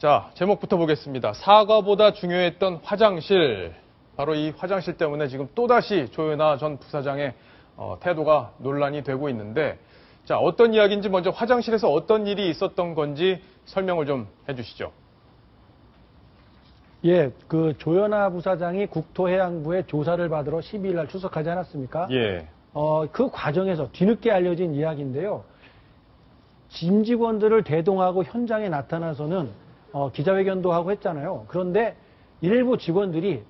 자, 제목부터 보겠습니다. 사과보다 중요했던 화장실. 바로 이 화장실 때문에 지금 또다시 조현아 전 부사장의 태도가 논란이 되고 있는데, 자, 어떤 이야기인지 먼저 화장실에서 어떤 일이 있었던 건지 설명을 좀 해주시죠. 예, 그 조현아 부사장이 국토해양부에 조사를 받으러 12일 날 출석하지 않았습니까? 예. 그 과정에서 뒤늦게 알려진 이야기인데요. 짐 직원들을 대동하고 현장에 나타나서는 기자회견도 하고 했잖아요. 그런데 일부 직원들이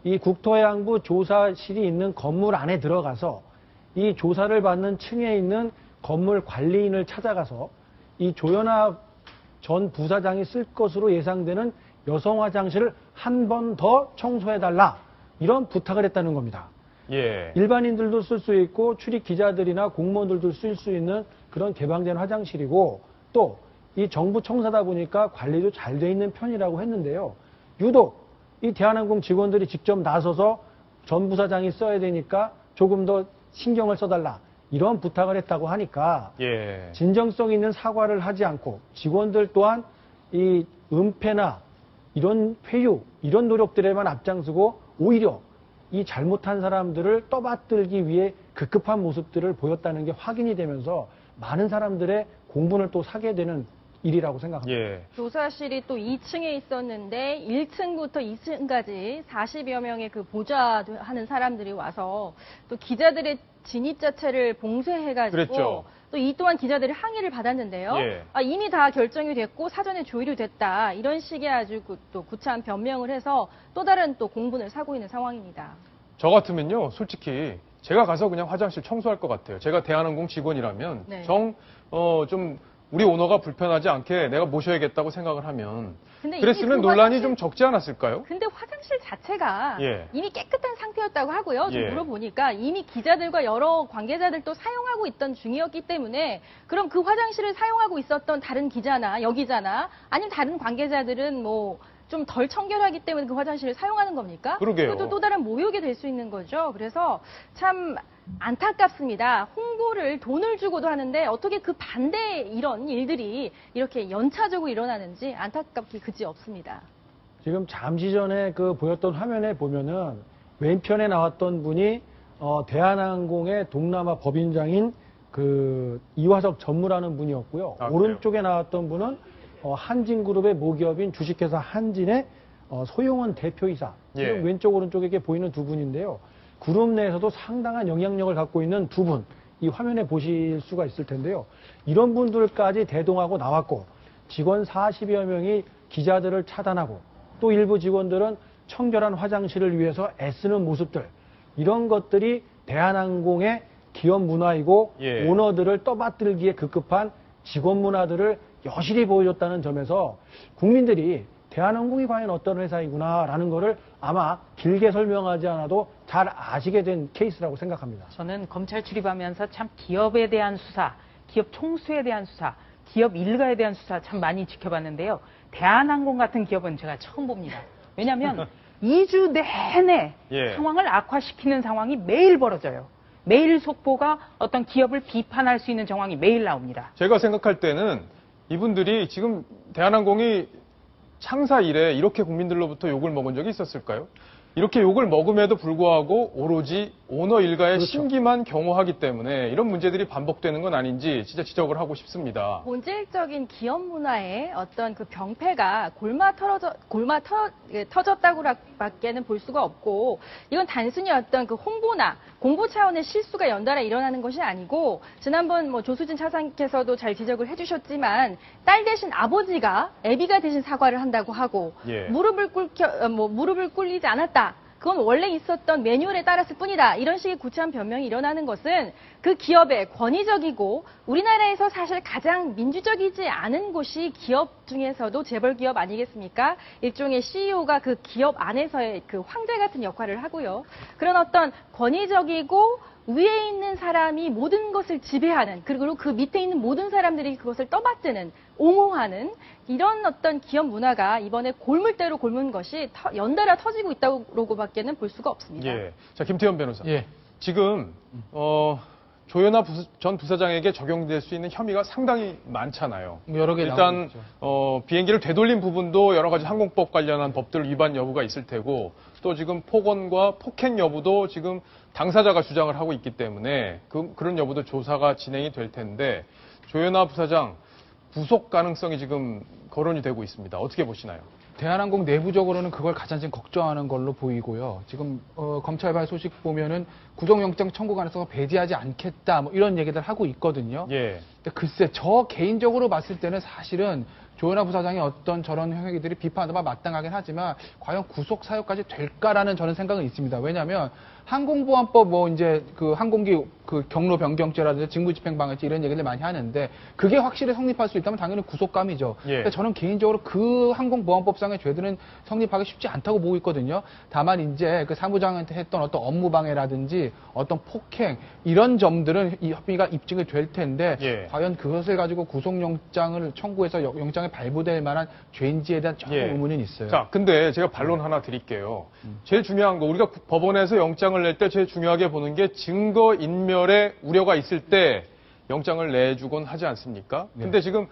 이 국토해양부 조사실이 있는 건물 안에 들어가서 이 조사를 받는 층에 있는 건물 관리인을 찾아가서 이 조현아 전 부사장이 쓸 것으로 예상되는 여성 화장실을 한 번 더 청소해달라, 이런 부탁을 했다는 겁니다. 예. 일반인들도 쓸 수 있고 출입 기자들이나 공무원들도 쓸 수 있는 그런 개방된 화장실이고, 또 이 정부 청사다 보니까 관리도 잘 돼 있는 편이라고 했는데요. 유독 이 대한항공 직원들이 직접 나서서 전 부사장이 써야 되니까 조금 더 신경을 써달라, 이런 부탁을 했다고 하니까 예. 진정성 있는 사과를 하지 않고 직원들 또한 이 은폐나 이런 회유, 이런 노력들에만 앞장서고 오히려 이 잘못한 사람들을 떠받들기 위해 급급한 모습들을 보였다는 게 확인이 되면서 많은 사람들의 공분을 또 사게 되는 일이라고 생각합니다. 예. 조사실이 또 2층에 있었는데 1층부터 2층까지 40여 명의 그 보좌하는 사람들이 와서 또 기자들의 진입 자체를 봉쇄해가지고 그랬죠. 또 이 또한 기자들이 항의를 받았는데요. 예. 이미 다 결정이 됐고 사전에 조율이 됐다, 이런 식의 아주 또 구차한 변명을 해서 또 다른 또 공분을 사고 있는 상황입니다. 저 같으면요, 솔직히 제가 가서 그냥 화장실 청소할 것 같아요. 제가 대한항공 직원이라면 네. 좀 우리 오너가 불편하지 않게 내가 모셔야겠다고 생각을 하면 근데 그랬으면 이미 그 논란이 화장실, 좀 적지 않았을까요? 근데 화장실 자체가 예. 이미 깨끗한 상태였다고 하고요. 좀 예. 물어보니까 이미 기자들과 여러 관계자들도 사용하고 있던 중이었기 때문에, 그럼 그 화장실을 사용하고 있었던 다른 기자나 여기자나 아니면 다른 관계자들은 뭐 좀 덜 청결하기 때문에 그 화장실을 사용하는 겁니까? 그러게요. 그것도 또 다른 모욕이 될 수 있는 거죠. 그래서 참 안타깝습니다. 홍보를 돈을 주고도 하는데 어떻게 그 반대 이런 일들이 이렇게 연차적으로 일어나는지 안타깝기 그지 없습니다. 지금 잠시 전에 그 보였던 화면에 보면은 왼편에 나왔던 분이 대한항공의 동남아 법인장인 그 이화석 전무라는 분이었고요. 아, 오른쪽에 나왔던 분은 한진그룹의 모기업인 주식회사 한진의 소용원 대표이사. 지금 예. 왼쪽 오른쪽에 이렇게 보이는 두 분인데요. 그룹 내에서도 상당한 영향력을 갖고 있는 두 분, 이 화면에 보실 수가 있을 텐데요. 이런 분들까지 대동하고 나왔고, 직원 40여 명이 기자들을 차단하고, 또 일부 직원들은 청결한 화장실을 위해서 애쓰는 모습들, 이런 것들이 대한항공의 기업 문화이고, 예. 오너들을 떠받들기에 급급한 직원 문화들을 여실히 보여줬다는 점에서 국민들이 대한항공이 과연 어떤 회사이구나라는 거를 아마 길게 설명하지 않아도 잘 아시게 된 케이스라고 생각합니다. 저는 검찰 출입하면서 참 기업에 대한 수사, 기업 총수에 대한 수사, 기업 일가에 대한 수사 참 많이 지켜봤는데요. 대한항공 같은 기업은 제가 처음 봅니다. 왜냐하면 2주 내내 예. 상황을 악화시키는 상황이 매일 벌어져요. 매일 속보가 어떤 기업을 비판할 수 있는 정황이 매일 나옵니다. 제가 생각할 때는 이분들이 지금 대한항공이 창사 이래 이렇게 국민들로부터 욕을 먹은 적이 있었을까요? 이렇게 욕을 먹음에도 불구하고 오로지 오너 일가의 그렇죠. 심기만 경호하기 때문에 이런 문제들이 반복되는 건 아닌지 진짜 지적을 하고 싶습니다. 본질적인 기업 문화의 어떤 그 병폐가 터졌다고밖에는 볼 수가 없고, 이건 단순히 어떤 그 홍보나 공보 차원의 실수가 연달아 일어나는 것이 아니고, 지난번 뭐 조수진 차장께서도 잘 지적을 해주셨지만 딸 대신 아버지가 애비가 대신 사과를 한다고 하고, 예. 무릎을 꿇리지 않았다, 그건 원래 있었던 매뉴얼에 따랐을 뿐이다, 이런 식의 구차한 변명이 일어나는 것은 그 기업의 권위적이고, 우리나라에서 사실 가장 민주적이지 않은 곳이 기업 중에서도 재벌 기업 아니겠습니까? 일종의 CEO가 그 기업 안에서의 그 황제 같은 역할을 하고요. 그런 어떤 권위적이고 위에 있는 사람이 모든 것을 지배하는, 그리고 그 밑에 있는 모든 사람들이 그것을 떠받드는, 옹호하는 이런 어떤 기업 문화가 이번에 골물대로 골문 것이 연달아 터지고 있다고밖에는 볼 수가 없습니다. 예. 자, 김태현 변호사. 예. 지금 조현아 전 부사장에게 적용될 수 있는 혐의가 상당히 많잖아요. 여러 개 일단 비행기를 되돌린 부분도 여러 가지 항공법 관련한 법들 위반 여부가 있을 테고 또 지금 폭언과 폭행 여부도 지금 당사자가 주장을 하고 있기 때문에 그런 여부도 조사가 진행이 될 텐데 조현아 부사장 구속 가능성이 지금 거론이 되고 있습니다. 어떻게 보시나요? 대한항공 내부적으로는 그걸 가장 지금 걱정하는 걸로 보이고요. 지금 검찰발 소식 보면은 구속영장 청구 가능성을 배제하지 않겠다 뭐 이런 얘기들 하고 있거든요. 예. 근데 글쎄 저 개인적으로 봤을 때는 사실은 조현아 부사장의 어떤 저런 행위들이 비판하는 바 마땅하긴 하지만 과연 구속 사유까지 될까라는 저는 생각은 있습니다. 왜냐하면 항공보안법 뭐 이제 그 항공기 그 경로 변경죄라든지 직무집행방해죄 이런 얘기를 많이 하는데 그게 확실히 성립할 수 있다면 당연히 구속감이죠. 예. 근데 저는 개인적으로 그 항공보안법상의 죄들은 성립하기 쉽지 않다고 보고 있거든요. 다만 이제 그 사무장한테 했던 어떤 업무방해라든지 어떤 폭행 이런 점들은 이 혐의가 입증이 될 텐데 예. 과연 그것을 가지고 구속영장을 청구해서 영장에 발부될 만한 죄인지에 대한 좀 예. 의문은 있어요. 자, 근데 제가 반론 하나 드릴게요. 제일 중요한 거 우리가 법원에서 영장을 낼 때 제일 중요하게 보는 게 증거 인멸의 우려가 있을 때 영장을 내주곤 하지 않습니까? 근데 지금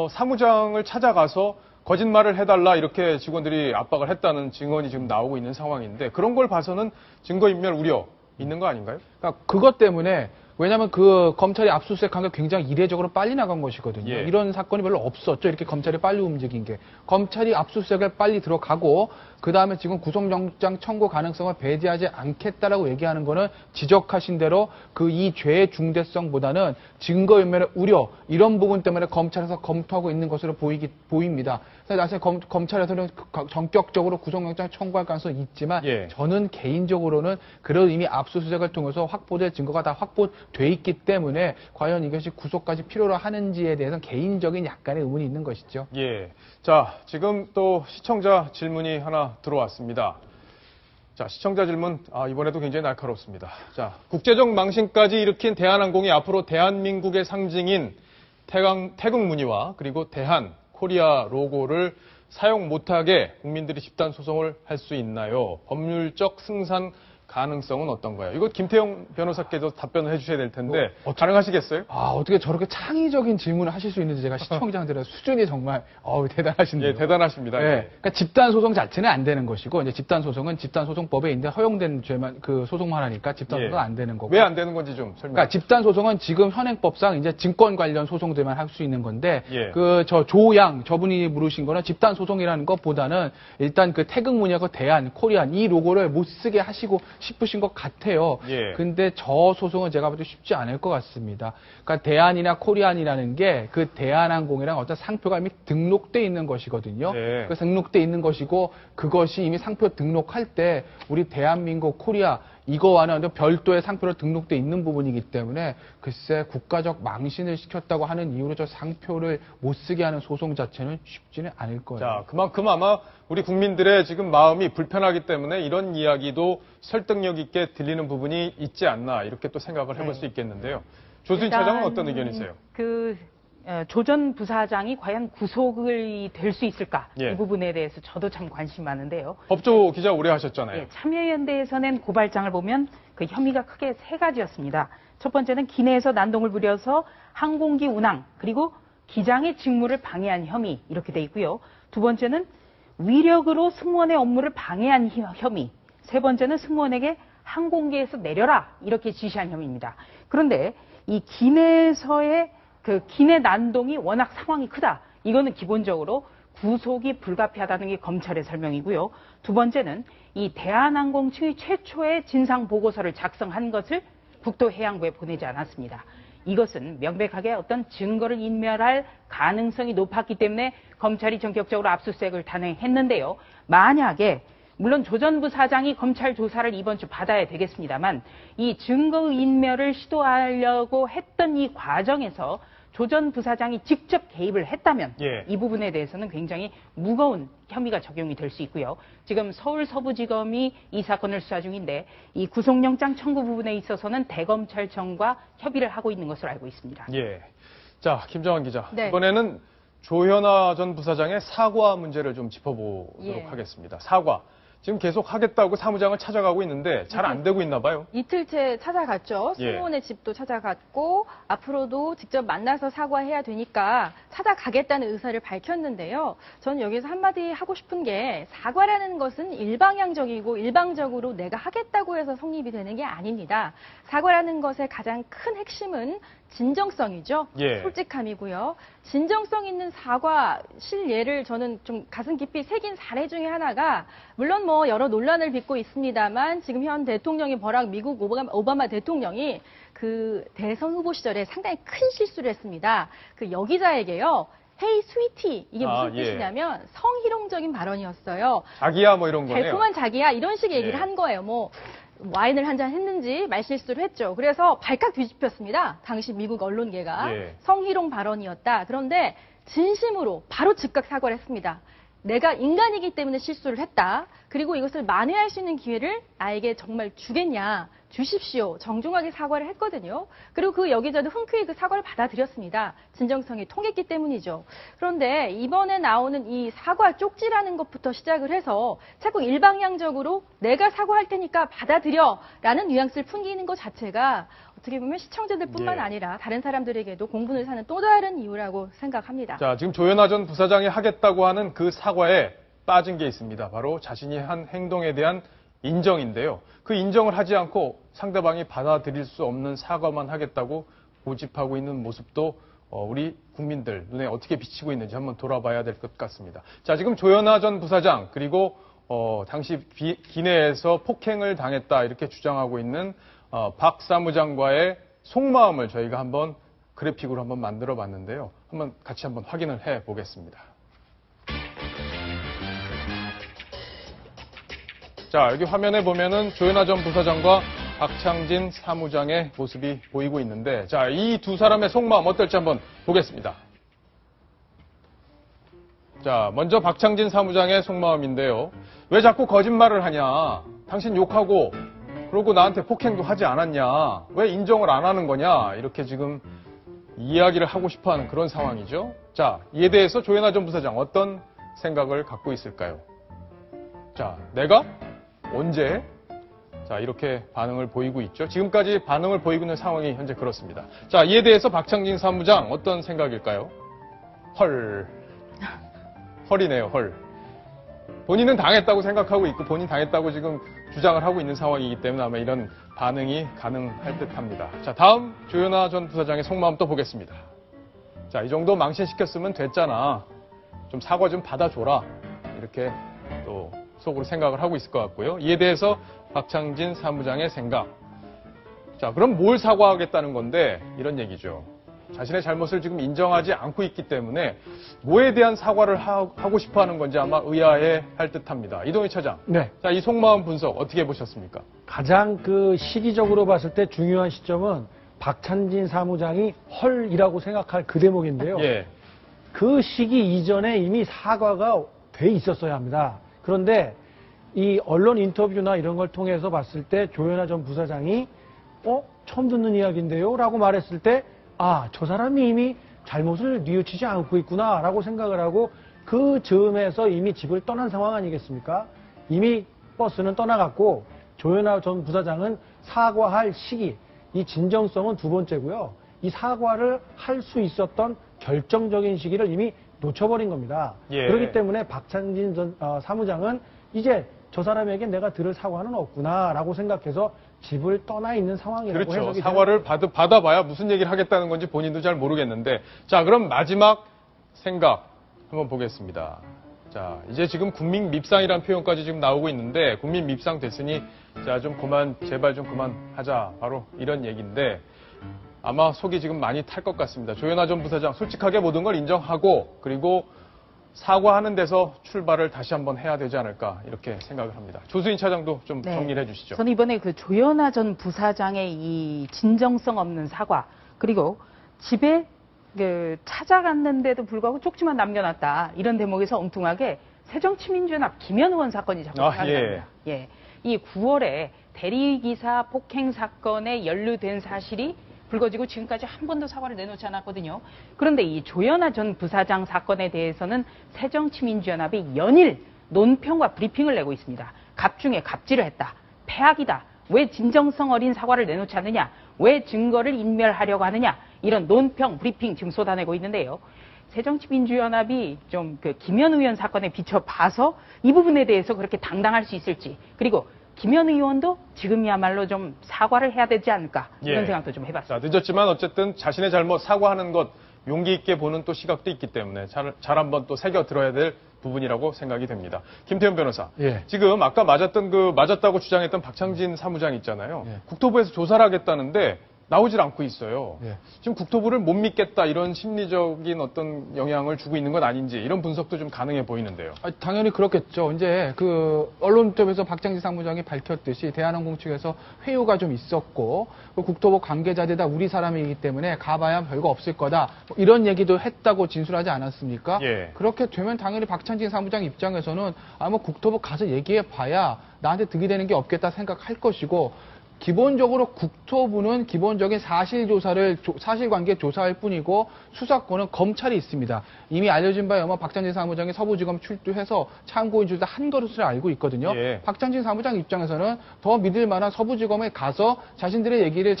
사무장을 찾아가서 거짓말을 해달라 이렇게 직원들이 압박을 했다는 증언이 지금 나오고 있는 상황인데 그런 걸 봐서는 증거 인멸 우려 있는 거 아닌가요? 그러니까 그것 때문에 왜냐하면 그 검찰이 압수수색한 게 굉장히 이례적으로 빨리 나간 것이거든요. 예. 이런 사건이 별로 없었죠. 이렇게 검찰이 빨리 움직인 게. 검찰이 압수수색을 빨리 들어가고 그 다음에 지금 구속영장 청구 가능성을 배제하지 않겠다라고 얘기하는 거는 지적하신 대로 그 이 죄의 중대성보다는 증거인멸의 우려 이런 부분 때문에 검찰에서 검토하고 있는 것으로 보입니다. 사실 검찰에서는 전격적으로 구속영장 청구할 가능성이 있지만 예. 저는 개인적으로는 그런 이미 압수수색을 통해서 확보될 증거가 다 확보돼 있기 때문에 과연 이것이 구속까지 필요로 하는지에 대해서는 개인적인 약간의 의문이 있는 것이죠. 예. 자, 지금 또 시청자 질문이 하나 들어왔습니다. 자, 시청자 질문, 이번에도 굉장히 날카롭습니다. 자, 국제적 망신까지 일으킨 대한항공이 앞으로 대한민국의 상징인 태극 무늬와 그리고 대한, 코리아 로고를 사용 못하게 국민들이 집단 소송을 할 수 있나요? 법률적 승산 가능성은 어떤가요? 이거 김태형 변호사께서 답변을 해주셔야 될 텐데 가능하시겠어요? 어떻게 저렇게 창의적인 질문을 하실 수 있는지 제가 시청자들의 수준이 정말 대단하신데요. 예, 대단하십니다. 네. 예. 그러니까 집단 소송 자체는 안 되는 것이고 이제 집단 소송은 집단 소송법에 이제 허용된 죄만 그 소송만 하니까 집단 소송은 안 되는 거고. 왜 안 되는 건지 좀 설명해 그러니까 집단 소송은 지금 현행법상 이제 증권 관련 소송들만 할 수 있는 건데 예. 조양 저분이 물으신 거는 집단 소송이라는 것보다는 일단 그 태극 무늬하고 대한, 코리안 이 로고를 못 쓰게 하시고 싶으신 것 같아요. 예. 근데 저 소송은 제가 봐도 쉽지 않을 것 같습니다. 그러니까 대한이나 코리안이라는 게 그 대한항공이랑 어떤 상표가 이미 등록돼 있는 것이거든요. 네. 그 등록돼 있는 것이고 그것이 이미 상표 등록할 때 우리 대한민국, 코리아 이거와는 별도의 상표로 등록돼 있는 부분이기 때문에 글쎄 국가적 망신을 시켰다고 하는 이유로 저 상표를 못 쓰게 하는 소송 자체는 쉽지는 않을 거예요. 자, 그만큼 아마 우리 국민들의 지금 마음이 불편하기 때문에 이런 이야기도 설득력 있게 들리는 부분이 있지 않나 이렇게 또 생각을 해볼 수 있겠는데요. 조수진 차장은 어떤 의견이세요? 조 전 부사장이 과연 구속이 될 수 있을까? 예. 이 부분에 대해서 저도 참 관심 많은데요. 법조 기자 오래 하셨잖아요. 예, 참여연대에서 낸 고발장을 보면 그 혐의가 크게 세 가지였습니다. 첫 번째는 기내에서 난동을 부려서 항공기 운항 그리고 기장의 직무를 방해한 혐의 이렇게 돼 있고요. 두 번째는 위력으로 승무원의 업무를 방해한 혐의. 세 번째는 승무원에게 항공기에서 내려라 이렇게 지시한 혐의입니다. 그런데 이 기내에서의 그 기내 난동이 워낙 상황이 크다. 이거는 기본적으로 구속이 불가피하다는 게 검찰의 설명이고요. 두 번째는 이 대한항공 측이 최초의 진상 보고서를 작성한 것을 국토해양부에 보내지 않았습니다. 이것은 명백하게 어떤 증거를 인멸할 가능성이 높았기 때문에 검찰이 전격적으로 압수수색을 단행했는데요. 만약에 물론 조 전 부사장이 검찰 조사를 이번 주 받아야 되겠습니다만 이 증거 인멸을 시도하려고 했던 이 과정에서 조 전 부사장이 직접 개입을 했다면 예. 이 부분에 대해서는 굉장히 무거운 혐의가 적용이 될 수 있고요. 지금 서울 서부지검이 이 사건을 수사 중인데 이 구속영장 청구 부분에 있어서는 대검찰청과 협의를 하고 있는 것으로 알고 있습니다. 예. 자, 김정환 기자. 네. 이번에는 조현아 전 부사장의 사과 문제를 좀 짚어보도록 예. 하겠습니다. 사과. 지금 계속 하겠다고 사무장을 찾아가고 있는데 잘 안 되고 있나 봐요. 이틀째 찾아갔죠. 예. 승무원의 집도 찾아갔고 앞으로도 직접 만나서 사과해야 되니까 찾아가겠다는 의사를 밝혔는데요. 저는 여기서 한마디 하고 싶은 게 사과라는 것은 일방향적이고 일방적으로 내가 하겠다고 해서 성립이 되는 게 아닙니다. 사과라는 것의 가장 큰 핵심은 진정성이죠. 예. 솔직함이고요. 진정성 있는 사과 실예를 저는 좀 가슴 깊이 새긴 사례 중에 하나가 물론 뭐 여러 논란을 빚고 있습니다만 지금 현 대통령이 버락 미국 오바마 대통령이 그 대선 후보 시절에 상당히 큰 실수를 했습니다. 그 여기자에게요. 헤이 스위티 이게 무슨 예. 뜻이냐면 성희롱적인 발언이었어요. 자기야 뭐 이런 거네요. 달콤한 자기야 이런 식의 얘기를 예. 한 거예요. 뭐 와인을 한 잔 했는지 말실수를 했죠. 그래서 발칵 뒤집혔습니다. 당시 미국 언론계가 예. 성희롱 발언이었다. 그런데 진심으로 바로 즉각 사과를 했습니다. 내가 인간이기 때문에 실수를 했다. 그리고 이것을 만회할 수 있는 기회를 나에게 정말 주겠냐. 주십시오. 정중하게 사과를 했거든요. 그리고 그 여기자도 흔쾌히 그 사과를 받아들였습니다. 진정성이 통했기 때문이죠. 그런데 이번에 나오는 이 사과 쪽지라는 것부터 시작을 해서 자꾸 일방향적으로 내가 사과할 테니까 받아들여 라는 뉘앙스를 풍기는 것 자체가 어떻게 보면 시청자들뿐만 예. 아니라 다른 사람들에게도 공분을 사는 또 다른 이유라고 생각합니다. 자, 지금 조현아 전 부사장이 하겠다고 하는 그 사과에 빠진 게 있습니다. 바로 자신이 한 행동에 대한 인정인데요. 그 인정을 하지 않고 상대방이 받아들일 수 없는 사과만 하겠다고 고집하고 있는 모습도 우리 국민들 눈에 어떻게 비치고 있는지 한번 돌아봐야 될 것 같습니다. 자, 지금 조현아 전 부사장 그리고 당시 기내에서 폭행을 당했다 이렇게 주장하고 있는 박 사무장과의 속마음을 저희가 한번 그래픽으로 한번 만들어 봤는데요. 한번 같이 한번 확인을 해 보겠습니다. 자, 여기 화면에 보면은 조현아 전 부사장과 박창진 사무장의 모습이 보이고 있는데, 자, 이 두 사람의 속마음 어떨지 한번 보겠습니다. 자, 먼저 박창진 사무장의 속마음인데요. 왜 자꾸 거짓말을 하냐? 당신 욕하고, 그러고 나한테 폭행도 하지 않았냐? 왜 인정을 안 하는 거냐? 이렇게 지금 이야기를 하고 싶어 하는 그런 상황이죠. 자, 이에 대해서 조현아 전 부사장 어떤 생각을 갖고 있을까요? 자, 내가? 언제? 자, 이렇게 반응을 보이고 있죠. 지금까지 반응을 보이고 있는 상황이 현재 그렇습니다. 자, 이에 대해서 박창진 사무장 어떤 생각일까요? 헐. 헐이네요, 헐. 본인은 당했다고 생각하고 있고 본인 당했다고 지금 주장을 하고 있는 상황이기 때문에 아마 이런 반응이 가능할 듯 합니다. 자, 다음 조현아 전 부사장의 속마음 또 보겠습니다. 자, 이 정도 망신시켰으면 됐잖아. 좀 사과 좀 받아줘라. 이렇게 또 속으로 생각을 하고 있을 것 같고요. 이에 대해서 박창진 사무장의 생각. 자, 그럼 뭘 사과하겠다는 건데 이런 얘기죠. 자신의 잘못을 지금 인정하지 않고 있기 때문에 뭐에 대한 사과를 하고 싶어 하는 건지 아마 의아해 할 듯합니다. 이동희 차장. 네. 자, 이 속마음 분석 어떻게 보셨습니까? 가장 그 시기적으로 봤을 때 중요한 시점은 박찬진 사무장이 헐이라고 생각할 그 대목인데요. 예. 그 시기 이전에 이미 사과가 돼 있었어야 합니다. 그런데 이 언론 인터뷰나 이런 걸 통해서 봤을 때 조현아 전 부사장이 처음 듣는 이야기인데요? 라고 말했을 때 저 사람이 이미 잘못을 뉘우치지 않고 있구나 라고 생각을 하고 그 즈음에서 이미 집을 떠난 상황 아니겠습니까? 이미 버스는 떠나갔고 조현아 전 부사장은 사과할 시기, 이 진정성은 두 번째고요. 이 사과를 할 수 있었던 결정적인 시기를 이미 놓쳐버린 겁니다. 예. 그렇기 때문에 박찬진 전 사무장은 이제 저 사람에게 내가 들을 사과는 없구나라고 생각해서 집을 떠나 있는 상황이라고 그렇죠. 해석이 사과를 받아봐야 무슨 얘기를 하겠다는 건지 본인도 잘 모르겠는데. 자, 그럼 마지막 생각 한번 보겠습니다. 자, 이제 지금 국민 밉상이라는 표현까지 지금 나오고 있는데 국민 밉상 됐으니 자, 좀 제발 좀 그만하자. 바로 이런 얘기인데 아마 속이 지금 많이 탈 것 같습니다. 조현아 전 부사장 솔직하게 모든 걸 인정하고 그리고 사과하는 데서 출발을 다시 한번 해야 되지 않을까 이렇게 생각을 합니다. 조수인 차장도 좀 정리를 해주시죠. 저는 이번에 그 조현아 전 부사장의 이 진정성 없는 사과 그리고 집에 찾아갔는데도 불구하고 쪽지만 남겨놨다 이런 대목에서 엉뚱하게 새정치민주연합 김현 의원 사건이 자꾸 생각납니다. 예. 이 9월에 대리기사 폭행 사건에 연루된 사실이 불거지고 지금까지 한 번도 사과를 내놓지 않았거든요. 그런데 이 조현아 전 부사장 사건에 대해서는 새정치민주연합이 연일 논평과 브리핑을 내고 있습니다. 갑 중에 갑질을 했다. 패악이다. 왜 진정성 어린 사과를 내놓지 않느냐? 왜 증거를 인멸하려고 하느냐? 이런 논평, 브리핑 지금 쏟아내고 있는데요. 새정치민주연합이 좀 그 김현 의원 사건에 비춰봐서 이 부분에 대해서 그렇게 당당할 수 있을지, 그리고 김현 의원도 지금이야말로 좀 사과를 해야 되지 않을까 이런 예. 생각도 좀 해봤습니다. 자, 늦었지만 어쨌든 자신의 잘못 사과하는 것 용기 있게 보는 또 시각도 있기 때문에 잘 한번 또 새겨 들어야 될 부분이라고 생각이 됩니다. 김태현 변호사. 예. 지금 아까 맞았다고 주장했던 박창진 사무장 있잖아요. 예. 국토부에서 조사를 하겠다는데 나오질 않고 있어요. 예. 지금 국토부를 못 믿겠다 이런 심리적인 어떤 영향을 주고 있는 건 아닌지 이런 분석도 좀 가능해 보이는데요. 당연히 그렇겠죠. 이제 그 언론톱에서 박창진 사무장이 밝혔듯이 대한항공 측에서 회유가 좀 있었고 그 국토부 관계자들 다 우리 사람이기 때문에 가봐야 별거 없을 거다. 뭐 이런 얘기도 했다고 진술하지 않았습니까? 예. 그렇게 되면 당연히 박창진 사무장 입장에서는 아마 국토부 가서 얘기해 봐야 나한테 득이 되는 게 없겠다 생각할 것이고, 기본적으로 국토부는 기본적인 사실관계 조사할 뿐이고 수사권은 검찰이 있습니다. 이미 알려진 바에 의하면 박창진 사무장이 서부지검 출두해서 참고인 조사 한 것으로 알고 있거든요. 예. 박창진 사무장 입장에서는 더 믿을 만한 서부지검에 가서 자신의 얘기를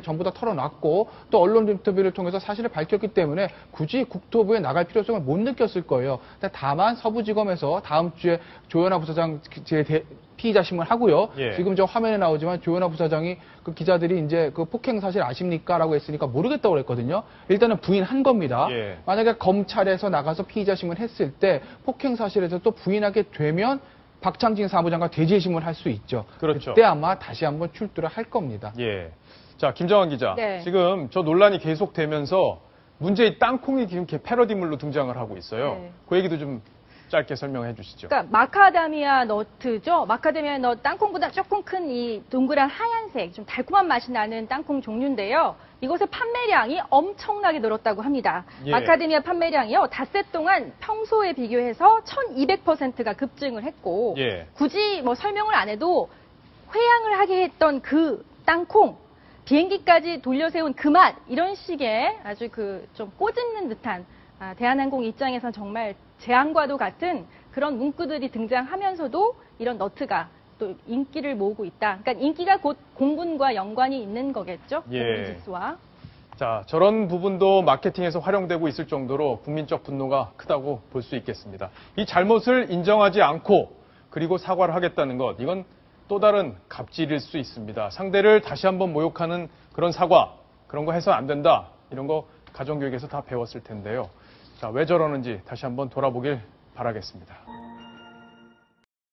전부 다 털어놨고 또 언론 인터뷰를 통해서 사실을 밝혔기 때문에 굳이 국토부에 나갈 필요성을 못 느꼈을 거예요. 다만 서부지검에서 다음 주에 조현아 부사장 피의자 신문하고요. 예. 지금 저 화면에 나오지만 조현아 부사장이 그 기자들이 이제 그 폭행 사실 아십니까? 라고 했으니까 모르겠다고 그랬거든요. 일단은 부인한 겁니다. 예. 만약에 검찰에서 나가서 피의자 신문 했을 때 폭행 사실에서 또 부인하게 되면 박창진 사무장과 대질 신문할 수 있죠. 그렇죠. 그때 아마 다시 한번 출두를 할 겁니다. 예. 자, 김정환 기자. 네. 지금 저 논란이 계속되면서 문제의 땅콩이 지금 이렇게 패러디물로 등장을 하고 있어요. 네. 그 얘기도 좀 짧게 설명해 주시죠. 그러니까 마카다미아 너트죠. 마카다미아 너트 땅콩보다 조금 큰 이 동그란 하얀색 좀 달콤한 맛이 나는 땅콩 종류인데요. 이것의 판매량이 엄청나게 늘었다고 합니다. 예. 마카다미아 판매량이요. 닷새 동안 평소에 비교해서 1200%가 급증을 했고 예. 굳이 뭐 설명을 안 해도 회양을 하게 했던 그 땅콩 비행기까지 돌려세운 그 맛 이런 식의 아주 그 좀 꼬집는 듯한 대한항공 입장에선 정말 재앙과도 같은 그런 문구들이 등장하면서도 이런 너트가 또 인기를 모으고 있다. 그러니까 인기가 곧 공분과 연관이 있는 거겠죠. 예. 지수와. 자, 저런 부분도 마케팅에서 활용되고 있을 정도로 국민적 분노가 크다고 볼 수 있겠습니다. 이 잘못을 인정하지 않고 그리고 사과를 하겠다는 것, 이건 또 다른 갑질일 수 있습니다. 상대를 다시 한번 모욕하는 그런 사과, 그런 거 해서는 안 된다. 이런 거 가정교육에서 다 배웠을 텐데요. 자, 왜 저러는지 다시 한번 돌아보길 바라겠습니다.